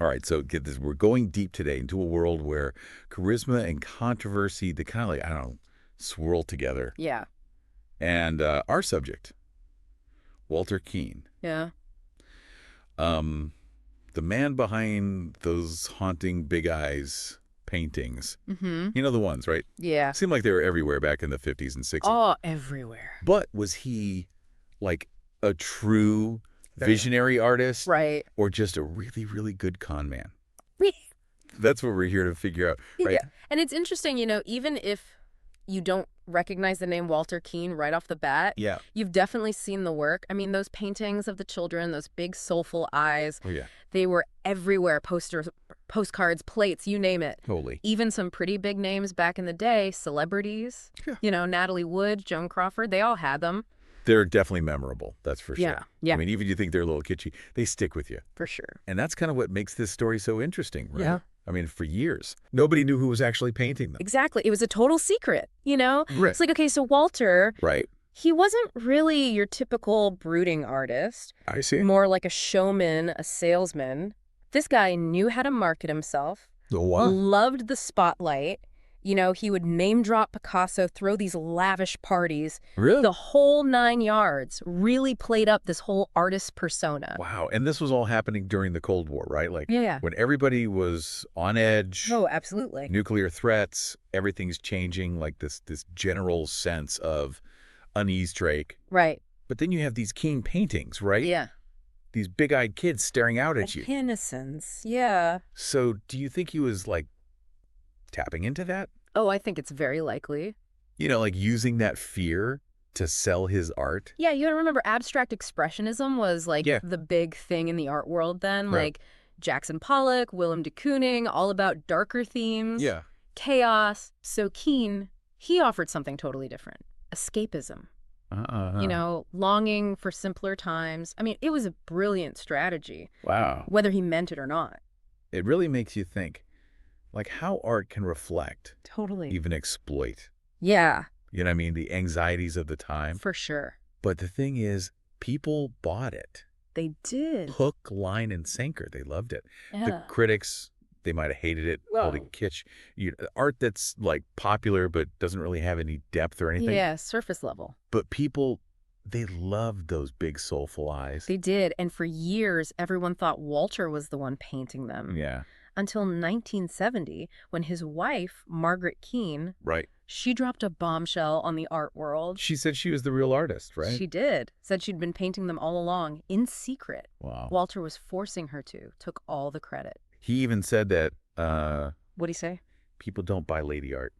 All right, so get this. We're going deep today into a world where charisma and controversy, they kind of like, I don't know, swirl together. Yeah. And our subject, Walter Keane, Yeah. um, the man behind those haunting big eyes paintings. Mm-hmm. You know the ones, right? Yeah. Seemed like they were everywhere back in the 50s and 60s. Oh, everywhere. But was he like a true visionary artist Right. or just a really, really good con man? That's what we're here to figure out, right? Yeah. And it's interesting, even if you don't recognize the name Walter Keane right off the bat, Yeah. you've definitely seen the work. I mean, those paintings of the children, those big soulful eyes, Oh, yeah. they were everywhere. Posters, postcards, plates, you name it. Totally. Even some pretty big names back in the day, celebrities, Yeah. Natalie Wood, Joan Crawford, they all had them. They're definitely memorable, that's for sure. Yeah, yeah. I mean, even if you think they're a little kitschy, they stick with you. For sure. And that's kind of what makes this story so interesting, right? Yeah. I mean, for years, nobody knew who was actually painting them. Exactly. It was a total secret, Right. It's like, okay, so Walter, Right. he wasn't really your typical brooding artist, I see. more like a showman, a salesman. This guy knew how to market himself, The what? loved the spotlight. He would name drop Picasso, throw these lavish parties. Really? The whole 9 yards, really played up this whole artist persona. Wow. And this was all happening during the Cold War, right? Like Yeah. when everybody was on edge, Oh, absolutely. nuclear threats, everything's changing, like this general sense of unease Drake. Right. But then you have these Keane paintings, right? Yeah. These big-eyed kids staring out at you. Innocence. Yeah. So do you think he was like tapping into that? Oh, I think it's very likely. Like using that fear to sell his art? Yeah, you gotta remember abstract expressionism was like the big thing in the art world then. Right. Like Jackson Pollock, Willem de Kooning, all about darker themes. Yeah. Chaos. So Keane, he offered something totally different. Escapism. Longing for simpler times. I mean, it was a brilliant strategy. Wow. Whether he meant it or not. It really makes you think, like, how art can reflect, Totally. even exploit. Yeah. You know what I mean? The anxieties of the time. For sure. But the thing is, people bought it. They did. Hook, line, and sinker. They loved it. Yeah. The critics, they might have hated it, called it kitsch. Art that's, like, popular but doesn't really have any depth or anything. Yeah, surface level. But people, they loved those big, soulful eyes. They did. And for years, everyone thought Walter was the one painting them. Yeah. Until 1970, when his wife, Margaret Keane, Right. she dropped a bombshell on the art world. She said she was the real artist, right? She did. Said she'd been painting them all along, in secret. Wow. Walter was forcing her to. Took all the credit. He even said that What'd he say? people don't buy lady art.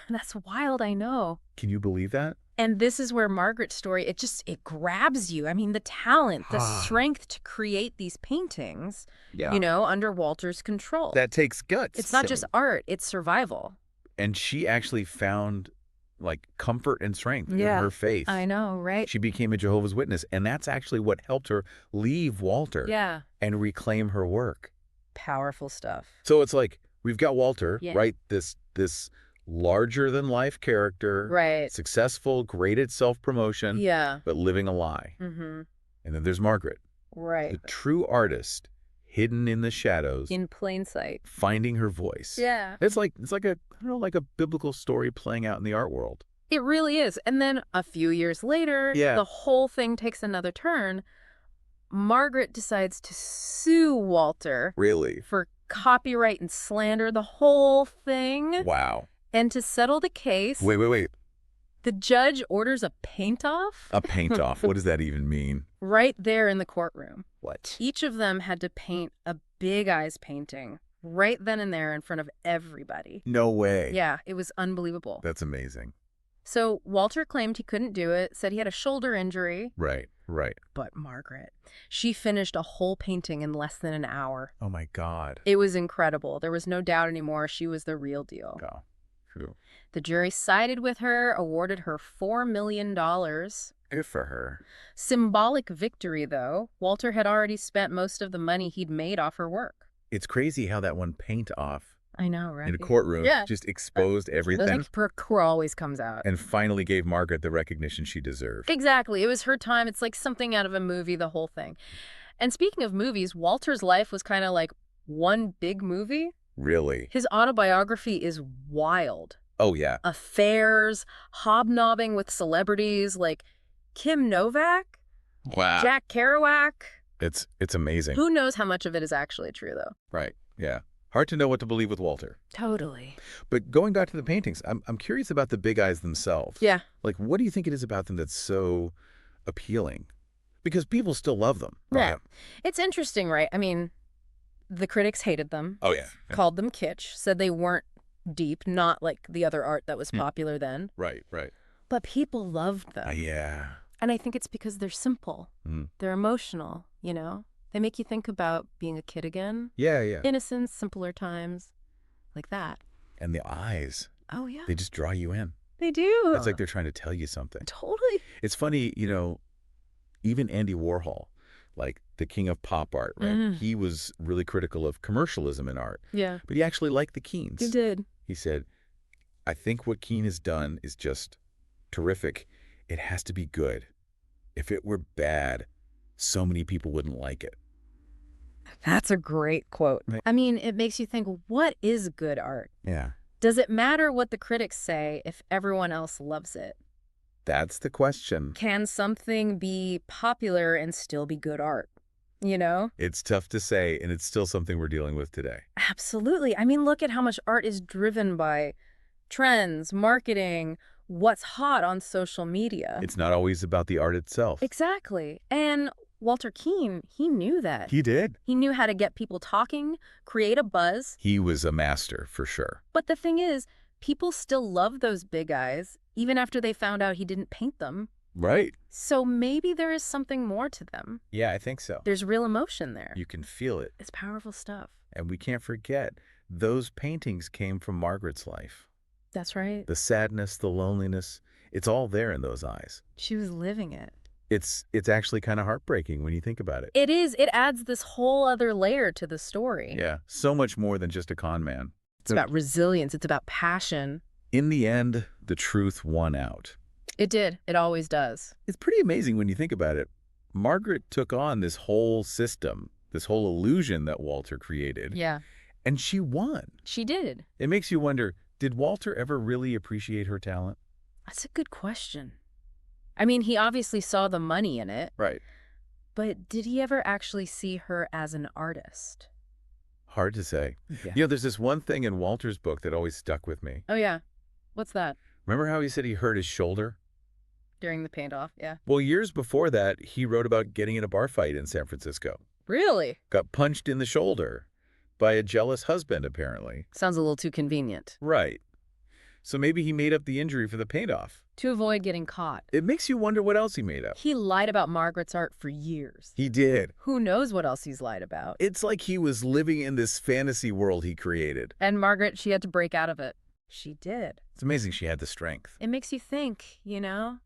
That's wild, I know. Can you believe that? And this is where Margaret's story, it grabs you. I mean, the talent, the strength to create these paintings, under Walter's control. That takes guts. It's not just art, it's survival. And she actually found, like, comfort and strength in Yeah. her faith. I know, right? She became a Jehovah's Witness, and that's actually what helped her leave Walter Yeah. and reclaim her work. Powerful stuff. So it's like, we've got Walter, Yeah. right? This larger-than-life character. Right. Successful, great at self-promotion. Yeah. But living a lie. Mm-hmm. And then there's Margaret. Right. The true artist, hidden in the shadows, In plain sight. finding her voice. Yeah. It's like a biblical story playing out in the art world. It really is. And then a few years later, the whole thing takes another turn. Margaret decides to sue Walter. Really? For copyright and slander, the whole thing. Wow. And to settle the case, Wait. the judge orders a paint-off. A paint-off. What does that even mean? Right there in the courtroom. What? Each of them had to paint a big eyes painting right then and there in front of everybody. No way. Yeah, it was unbelievable. That's amazing. So Walter claimed he couldn't do it, said he had a shoulder injury. Right. But Margaret, she finished a whole painting in less than an hour. Oh, my God. It was incredible. There was no doubt anymore. She was the real deal. Oh, true. The jury sided with her, awarded her $4 million. Good for her. Symbolic victory, though. Walter had already spent most of the money he'd made off her work. It's crazy how that one paint-off I know, right? in a courtroom just exposed everything. Like, always comes out. And finally gave Margaret the recognition she deserved. Exactly. It was her time. It's like something out of a movie, the whole thing. And speaking of movies, Walter's life was kind of like one big movie. Really? His autobiography is wild. Oh, yeah. Affairs, hobnobbing with celebrities like Kim Novak, Wow. Jack Kerouac. It's amazing. Who knows how much of it is actually true, though? Right. Yeah. Hard to know what to believe with Walter. Totally. But going back to the paintings, I'm curious about the big eyes themselves. Yeah. Like, what do you think it is about them that's so appealing? Because people still love them. Yeah. It's interesting, right? I mean, the critics hated them. Oh, yeah. Called them kitsch, said they weren't deep, not like the other art that was popular then. Right, right. But people loved them. Yeah. And I think it's because they're simple. They're emotional, you know? They make you think about being a kid again. Yeah, yeah. Innocence, simpler times, like that. And the eyes. Oh, yeah. They just draw you in. They do. It's like they're trying to tell you something. Totally. It's funny, you know, even Andy Warhol, like the king of pop art, right? He was really critical of commercialism in art. Yeah. But he actually liked the Keanes. He did. He said, I think what Keane has done is just terrific. It has to be good. If it were bad, so many people wouldn't like it. That's a great quote. Right. I mean, it makes you think, what is good art? Yeah. Does it matter what the critics say if everyone else loves it? That's the question. Can something be popular and still be good art? You know? It's tough to say, and it's still something we're dealing with today. Absolutely. I mean, look at how much art is driven by trends, marketing, what's hot on social media. It's not always about the art itself. Exactly. And Walter Keane, he knew that. He did. He knew how to get people talking, create a buzz. He was a master, for sure. But the thing is, people still love those big eyes, even after they found out he didn't paint them. Right. So maybe there is something more to them. Yeah, I think so. There's real emotion there. You can feel it. It's powerful stuff. And we can't forget, those paintings came from Margaret's life. That's right. The sadness, the loneliness, it's all there in those eyes. She was living it. It's actually kind of heartbreaking when you think about it. It is. It adds this whole other layer to the story. Yeah, so much more than just a con man. It's about resilience. It's about passion. In the end, the truth won out. It did. It always does. It's pretty amazing when you think about it. Margaret took on this whole system, this whole illusion that Walter created. Yeah. And she won. She did. It makes you wonder, did Walter ever really appreciate her talent? That's a good question. I mean, he obviously saw the money in it. Right. But did he ever actually see her as an artist? Hard to say. Yeah. You know, there's this one thing in Walter's book that always stuck with me. Oh, yeah. What's that? Remember how he said he hurt his shoulder? During the paint-off, yeah. Well, years before that, he wrote about getting in a bar fight in San Francisco. Really? Got punched in the shoulder by a jealous husband, apparently. Sounds a little too convenient. Right. So maybe he made up the injury for the paint-off. To avoid getting caught. It makes you wonder what else he made up. He lied about Margaret's art for years. He did. Who knows what else he's lied about? It's like he was living in this fantasy world he created. And Margaret, she had to break out of it. She did. It's amazing she had the strength. It makes you think, you know?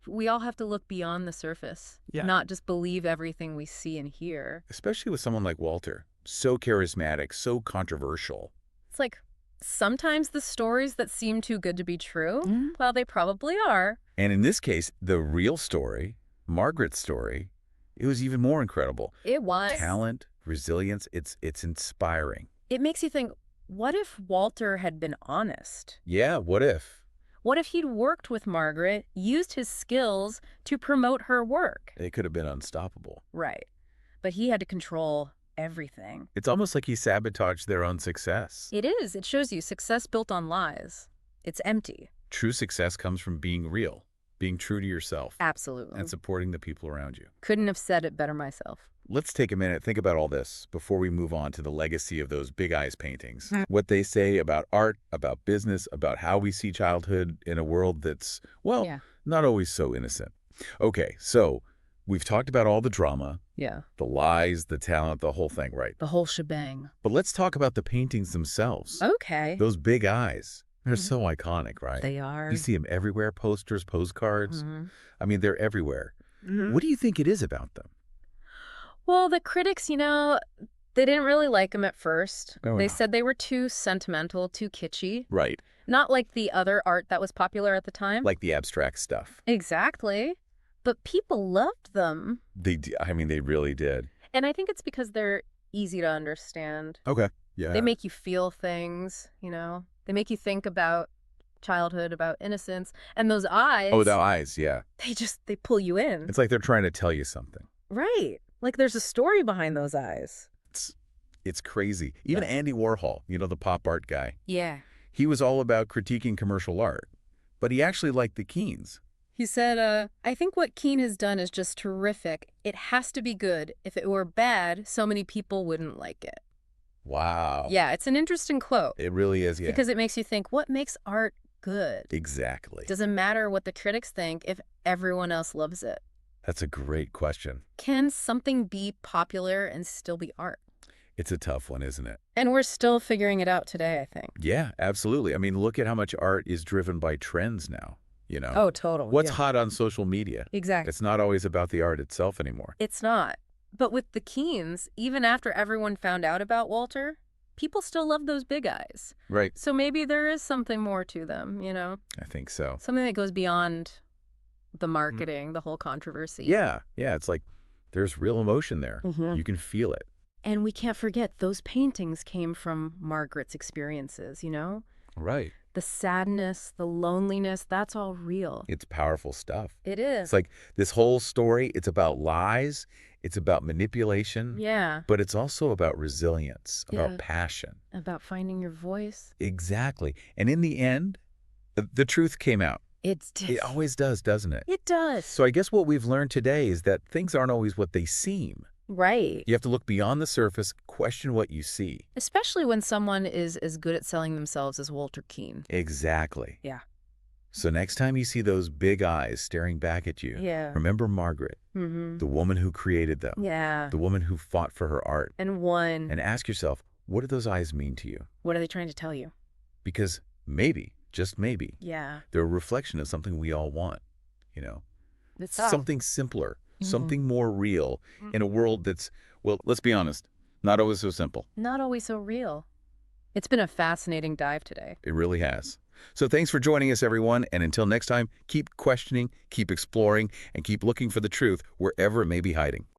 We all have to look beyond the surface. Yeah. Not just believe everything we see and hear. Especially with someone like Walter. So charismatic, so controversial. It's like, sometimes the stories that seem too good to be true, well, they probably are. And in this case, the real story, Margaret's story, it was even more incredible. It was. Talent, resilience, it's inspiring. It makes you think, what if Walter had been honest? Yeah, what if? What if he'd worked with Margaret, used his skills to promote her work? It could have been unstoppable. Right. But he had to control everything. It's almost like he sabotaged their own success. It is. It shows you success built on lies. It's empty. True success comes from being real, being true to yourself. Absolutely. And supporting the people around you. Couldn't have said it better myself. Let's take a minute, think about all this before we move on to the legacy of those big eyes paintings. What they say about art, about business, about how we see childhood in a world that's, well, not always so innocent. Okay, so we've talked about all the drama. Yeah. The lies, the talent, the whole thing, right? The whole shebang. But let's talk about the paintings themselves. Okay. Those big eyes. They're so iconic, right? They are. You see them everywhere, posters, postcards. I mean, they're everywhere. What do you think it is about them? Well, the critics, you know, they didn't really like them at first. Oh, They no. said they were too sentimental, too kitschy. Right. Not like the other art that was popular at the time. Like the abstract stuff. Exactly. But people loved them. I mean, they really did. And I think it's because they're easy to understand. Okay. Yeah. They make you feel things, you know? They make you think about childhood, about innocence. And those eyes... Oh, the eyes, yeah. They pull you in. It's like they're trying to tell you something. Right. Like there's a story behind those eyes. It's crazy. Even Andy Warhol, you know, the pop art guy. Yeah. He was all about critiquing commercial art, but he actually liked the Keanes. He said, I think what Keane has done is just terrific. It has to be good. If it were bad, so many people wouldn't like it. Wow. Yeah, it's an interesting quote. It really is, yeah. Because it makes you think, what makes art good? Exactly. Doesn't matter what the critics think if everyone else loves it. That's a great question. Can something be popular and still be art? It's a tough one, isn't it? And we're still figuring it out today, I think. Yeah, absolutely. I mean, look at how much art is driven by trends now, you know? Oh, totally. What's hot on social media? Exactly. It's not always about the art itself anymore. It's not. But with the Keanes, even after everyone found out about Walter, people still love those big eyes. Right. So maybe there is something more to them, you know? I think so. Something that goes beyond the marketing, the whole controversy. Yeah. It's like there's real emotion there. You can feel it. And we can't forget those paintings came from Margaret's experiences, you know? Right. The sadness, the loneliness, that's all real. It's powerful stuff. It is. It's like this whole story, it's about lies, it's about manipulation. Yeah. But it's also about resilience, about passion. About finding your voice. Exactly. And in the end, the truth came out. It always does, doesn't it? It does. So I guess what we've learned today is that things aren't always what they seem. Right. You have to look beyond the surface, question what you see. Especially when someone is as good at selling themselves as Walter Keane. Exactly. Yeah. So next time you see those big eyes staring back at you, remember Margaret, the woman who created them, the woman who fought for her art. And won. And ask yourself, what do those eyes mean to you? What are they trying to tell you? Because maybe, just maybe, they're a reflection of something we all want, you know? It's something simpler. Something more real in a world that's, well, let's be honest, not always so simple. Not always so real. It's been a fascinating dive today. It really has. So thanks for joining us, everyone. And until next time, keep questioning, keep exploring, and keep looking for the truth wherever it may be hiding.